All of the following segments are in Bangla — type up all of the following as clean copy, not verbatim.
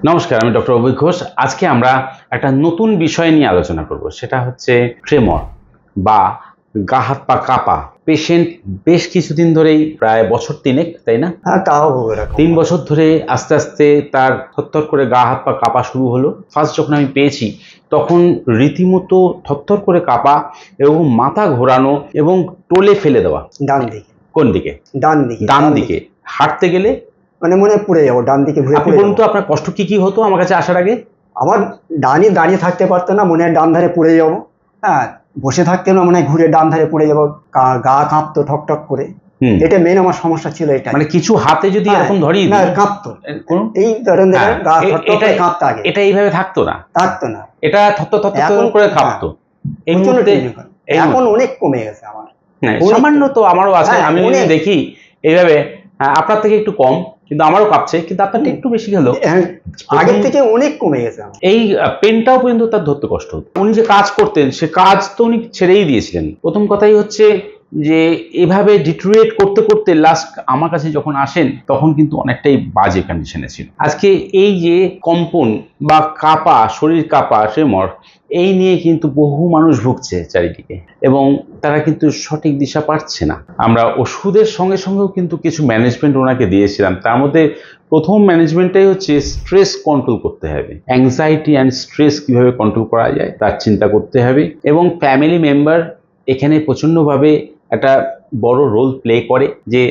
নমস্কার, আমি ডক্টর অভয় ঘোষ। আজকে আমরা একটা নতুন বিষয় নিয়ে আলোচনা করব, সেটা হচ্ছে ট্রেমর বা গা হাত পা কাঁপা। পেশেন্ট বেশ কিছুদিন ধরেই, প্রায় বছর তিনেক, তাই না? হ্যাঁ, তাও হবে না। 3 বছর ধরে আস্তে আস্তে তার থরথর করে গা হাত পা কাঁপা শুরু হলো। ফার্স্ট যখন আমি পেয়েছি তখন রীতিমতো থরথর করে কাঁপা এবং মাথা ঘোরানো এবং টোলে ফেলে দেওয়া। ডান দিকে। কোন দিকে? ডান দিকে। ডান দিকে। হাঁটতে গেলে মানে মনে হয় পড়ে যাবো, ডান দিকে ঘুরে আপনি পড়ে বলুন তো, যাবো। আপনার কষ্ট কি কি হতো আমার কাছে আসার আগে? আমার ডানই দাঁড়িয়ে থাকতে পারতো না, মনে হয় ডান ধারে পড়ে যাবো। হ্যাঁ, বসে থাকতে না, মনে হয় ঘুরে ডান ধারে পড়ে যাবো। গা কাঁপতো ঠক ঠক করে। এটা মেন আমার সমস্যা ছিল, এটা মানে কিছু হাতে যদি এরকম ধরিয়ে না, দিই, কাঁপতো। কোন এই ধরেন গা ঠক করে কাঁপতো আগে। এটা এইভাবে থাকতো না, থাকতো না, এটা থরথর থরথর করে কাঁপতো। এই মুহূর্তে এখন অনেক কমে গেছে আমার। সামান্য তো আমারও আছে, আমি দেখি এইভাবে। আপনার থেকে একটু কম, কিন্তু আমারও কাঁপছে, কিন্তু আপনারটা একটু বেশি হলো। আগের থেকে অনেক কমে গেছে। এই পেনটাও পর্যন্ত তার ধরতে কষ্ট হতো। উনি যে কাজ করতেন সে কাজ তো উনি ছেড়েই দিয়েছিলেন। প্রথম কথাই হচ্ছে যে এভাবে ডিটোরিয়েট করতে করতে লাস্ট আমার কাছে যখন আসেন তখন কিন্তু অনেকটাই বাজে কন্ডিশনে ছিল। আজকে এই যে কম্পন বা কাঁপা, শরীর কাঁপা, ট্রেমর, এই নিয়ে কিন্তু বহু মানুষ ভুগছে চারিদিকে, এবং তারা কিন্তু সঠিক দিশা পাচ্ছে না। আমরা ওষুধের সঙ্গে সঙ্গেও কিন্তু কিছু ম্যানেজমেন্ট ওনাকে দিয়েছিলাম। তার মধ্যে প্রথম ম্যানেজমেন্টটাই হচ্ছে স্ট্রেস কন্ট্রোল করতে হবে। অ্যাংজাইটি অ্যান্ড স্ট্রেস কিভাবে কন্ট্রোল করা যায় তার চিন্তা করতে হবে, এবং ফ্যামিলি মেম্বার এখানে প্রচণ্ডভাবে একটা বড় রোল প্লে করে। যে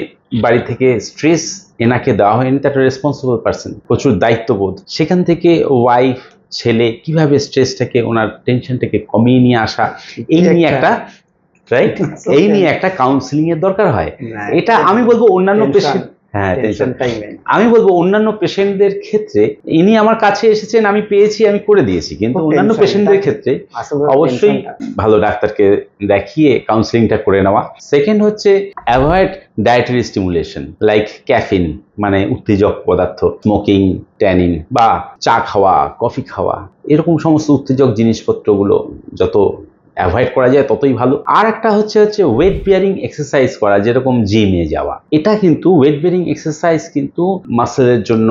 বাড়ি থেকে স্ট্রেস এনাকে দেওয়া হয়নি, তার একটা রেসপন্সিবল পার্সন, প্রচুর দায়িত্ববোধ। সেখান থেকে ওয়াইফ, ছেলে কিভাবে স্ট্রেসটাকে, ওনার টেনশনটাকে কমিয়ে নিয়ে আসা, এই নিয়ে একটা রাইট, এই নিয়ে একটা কাউন্সিলিং এর দরকার হয়। এটা আমি বলবো অন্যান্য পেশেন্ট, হ্যাঁ আমি বলবো অন্যান্য পেশেন্টদের ক্ষেত্রে, ইনি আমার কাছে এসেছেন, আমি পেয়েছি, আমি করে দিয়েছি, কিন্তু অন্যান্য পেশেন্টদের ক্ষেত্রে অবশ্যই ভালো ডাক্তারকে দেখিয়ে কাউন্সিলিংটা করে নেওয়া। সেকেন্ড হচ্ছে avoid dietary stimulation like caffeine, মানে উত্তেজক পদার্থ, স্মোকিং, ট্যানিং বা চা খাওয়া, কফি খাওয়া, এরকম সমস্ত উত্তেজক জিনিসপত্রগুলো যত অ্যাভয়েড করা যায় ততই ভালো। আর একটা হচ্ছে ওয়েট বিয়ারিং এক্সারসাইজ করা, যেরকম জিমে যাওয়া। এটা কিন্তু ওয়েট বিয়ারিং এক্সারসাইজ কিন্তু মাসেলের জন্য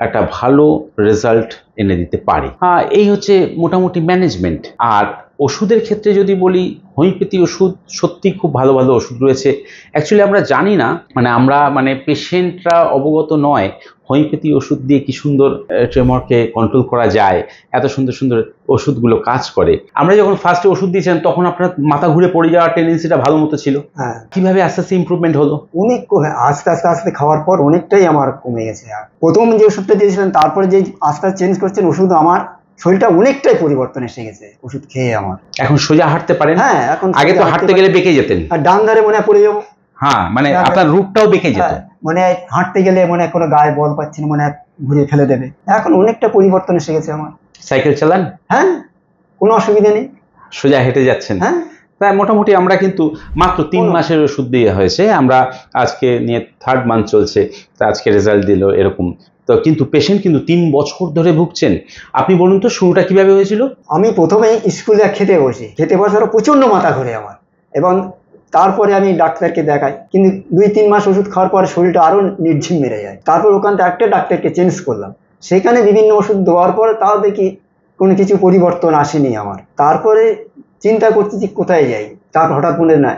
একটা ভালো রেজাল্ট এনে দিতে পারে। এই হচ্ছে মোটামুটি ম্যানেজমেন্ট। আর ওষুধের ক্ষেত্রে যদি বলি, হোমিওপ্যাথি ওষুধ সত্যি খুব ভালো ভালো ওষুধ রয়েছে। অ্যাকচুয়ালি আমরা জানি না, আমরা পেশেন্টরা অবগত নয় হোমিওপ্যাথি ওষুধ দিয়ে কি সুন্দর ট্রেমরকে কন্ট্রোল করা যায়, এত সুন্দর সুন্দর ওষুধগুলো কাজ করে। আমরা যখন ফার্স্টে ওষুধ দিয়েছেন তখন আপনার মাথা ঘুরে পড়ে যাওয়ার টেন্ডেন্সিটা ভালো মতো ছিল। কিভাবে আস্তে আস্তে ইমপ্রুভমেন্ট হলো? অনেক আস্তে আস্তে আস্তে খাওয়ার পর অনেকটাই আমার কমে গেছে। প্রথম যে ওষুধটা দিয়েছিলেন, তারপরে যে আস্তে আস্তে চেঞ্জ করছেন ওষুধ, আমার শরীরটা অনেকটাই পরিবর্তন এসে গেছে ওষুধ খেয়ে। আমার এখন সোজা হাঁটতে পারেন? হ্যাঁ, এখন আগে তো হাঁটতে গেলে বেঁকে যেতেন, আর ডান ধারে মনে পড়ে যাবো। হ্যাঁ, মানে আপনার রূপটাও বেঁকে যেত। মানে হাঁটতে গেলে মনে কোনো গায়ে বল পাচ্ছি না, মনে ঘুরে ফেলে দেবে। এখন অনেকটা পরিবর্তন এসে গেছে আমার। সাইকেল চালান? হ্যাঁ, কোনো অসুবিধা নেই, সোজা হেঁটে যাচ্ছেন। হ্যাঁ, তাই মোটামুটি আমরা কিন্তু মাত্র 3 মাসের ওষুধ দিয়ে হয়েছে। আমরা আজকে নিয়ে 3rd মান্থ চলছে, তা আজকে রেজাল্ট দিল এরকম। তো কিন্তু পেশেন্ট কিন্তু 3 বছর ধরে ভুগছেন। আপনি বলুন তো শুরুটা কিভাবে হয়েছিল? আমি প্রথমে স্কুলে খেতে বসার প্রচন্ড মাথা ঘুরে আমার, এবং তারপরে আমি ডাক্তারকে দেখাই, কিন্তু 2-3 মাস ওষুধ খাওয়ার পরে শরীরটা আরো নির্ঝিম মেরে যায়। তারপর ওখান থেকে একটা ডাক্তারকে চেঞ্জ করলাম, সেখানে বিভিন্ন ওষুধ দেওয়ার পরে তাও দেখি কোনো কিছু পরিবর্তন আসেনি আমার। তারপরে চিন্তা করছি যে কোথায় যাই। তারপর হঠাৎ মনে না,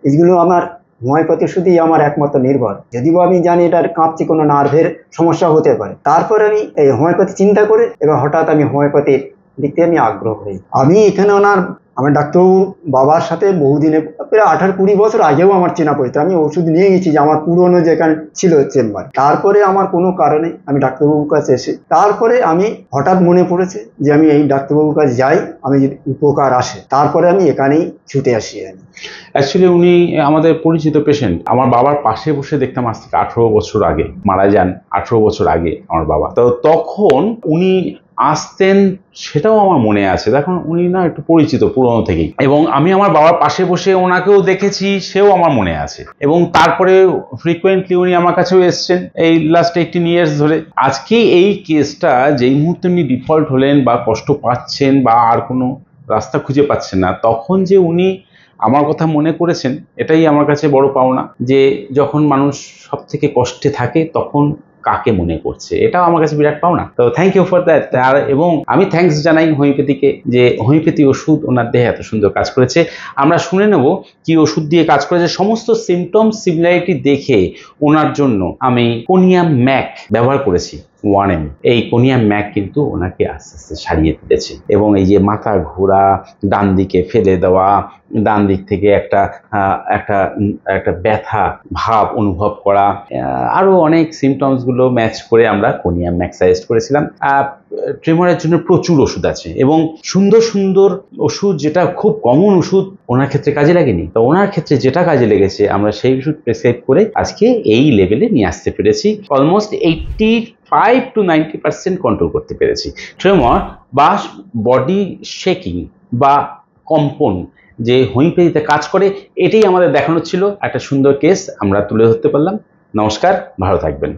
এগুলো আমার হোমিওপ্যাথি ওষুধই আমার একমাত্র নির্ভর। যদিও আমি জানি এটার কাঁপছে, কোনো নার্ভের সমস্যা হতে পারে। তারপরে আমি এই হোমিওপ্যাথি চিন্তা করে এবার হঠাৎ আমি হোমিওপ্যাথির দিকে আমি আগ্রহ হই। আমি এখানে আমার ডাক্তারবাবু বাবার সাথে বহুদিনে, প্রায় 18-20 বছর আগেও আমার চেনা পরিচিত। আমি ওষুধ নিয়ে গেছি যে আমার পুরনো যেখানে ছিল চেম্বার। তারপরে আমার কোনো কারণে আমি ডাক্তারবাবুর কাছে এসে, তারপরে আমি হঠাৎ মনে পড়েছে যে আমি এই ডাক্তারবাবুর কাছে যাই, আমি যদি উপকার আসে, তারপরে আমি এখানেই ছুটে আসি। আমি অ্যাকচুয়ালি উনি আমাদের পরিচিত পেশেন্ট। আমার বাবার পাশে বসে দেখতাম আজ থেকে 18 বছর আগে, মারা যান 18 বছর আগে আমার বাবা। তো তখন উনি আসতেন, সেটাও আমার মনে আছে। দেখুন, উনি না একটু পরিচিত পুরনো থেকেই, এবং আমি আমার বাবার পাশে বসে ওনাকেও দেখেছি, সেও আমার মনে আছে। এবং তারপরে ফ্রিকুয়েন্টলি উনি আমার কাছেও এসছেন এই লাস্ট 18 ইয়ার্স ধরে। আজকে এই কেসটা যেই মুহূর্তে উনি ডিফল্ট হলেন বা কষ্ট পাচ্ছেন বা আর কোনো রাস্তা খুঁজে পাচ্ছেন না, তখন যে উনি আমার কথা মনে করেছেন, এটাই আমার কাছে বড় পাওনা। যে যখন মানুষ সব থেকে কষ্টে থাকে তখন কাকে মনে করছে, এটাও আমার কাছে বিরাট পাওনা। তো থ্যাংক ইউ ফর দ্যাট। এবং আমি থ্যাঙ্কস জানাই হোমিওপ্যাথিকে যে হোমিওপ্যাথি ওষুধ ওনার দেহে এত সুন্দর কাজ করেছে। আমরা শুনে নেব কি ওষুধ দিয়ে কাজ করেছে। সমস্ত সিমটম সিমিলারিটি দেখে ওনার জন্য আমি কোনিয়াম ম্যাক ব্যবহার করেছি 1M। এই কোনিয়াম ম্যাক কিন্তু ওনাকে আস্তে আস্তে সারিয়ে দিয়েছে। এবং এই যে মাথা ঘোরা, ডান দিকে ফেলে দেওয়া, ডান দিক থেকে একটা একটা একটা ব্যথা ভাব অনুভব করা, আরো অনেক সিমটমস গুলো ম্যাচ করে আমরা কোনিয়াম ম্যাক সাজেস্ট করেছিলাম। ট্রিমরের জন্য প্রচুর ওষুধ আছে এবং সুন্দর সুন্দর ওষুধ, যেটা খুব কমন ওষুধ ওনার ক্ষেত্রে কাজে লাগেনি। তো ওনার ক্ষেত্রে যেটা কাজে লেগেছে আমরা সেই ওষুধ প্রেসক্রাইব করে আজকে এই লেভেলে নিয়ে আসতে পেরেছি। অলমোস্ট 85 to 90% কন্ট্রোল করতে পেরেছি। ট্রেমর বা বডি শেকিং বা কম্পন যে হোমিওপ্যাথিতে কাজ করে, এটাই আমাদের দেখানো ছিল। একটা সুন্দর কেস আমরা তুলে ধরতে পারলাম। নমস্কার, ভালো থাকবেন।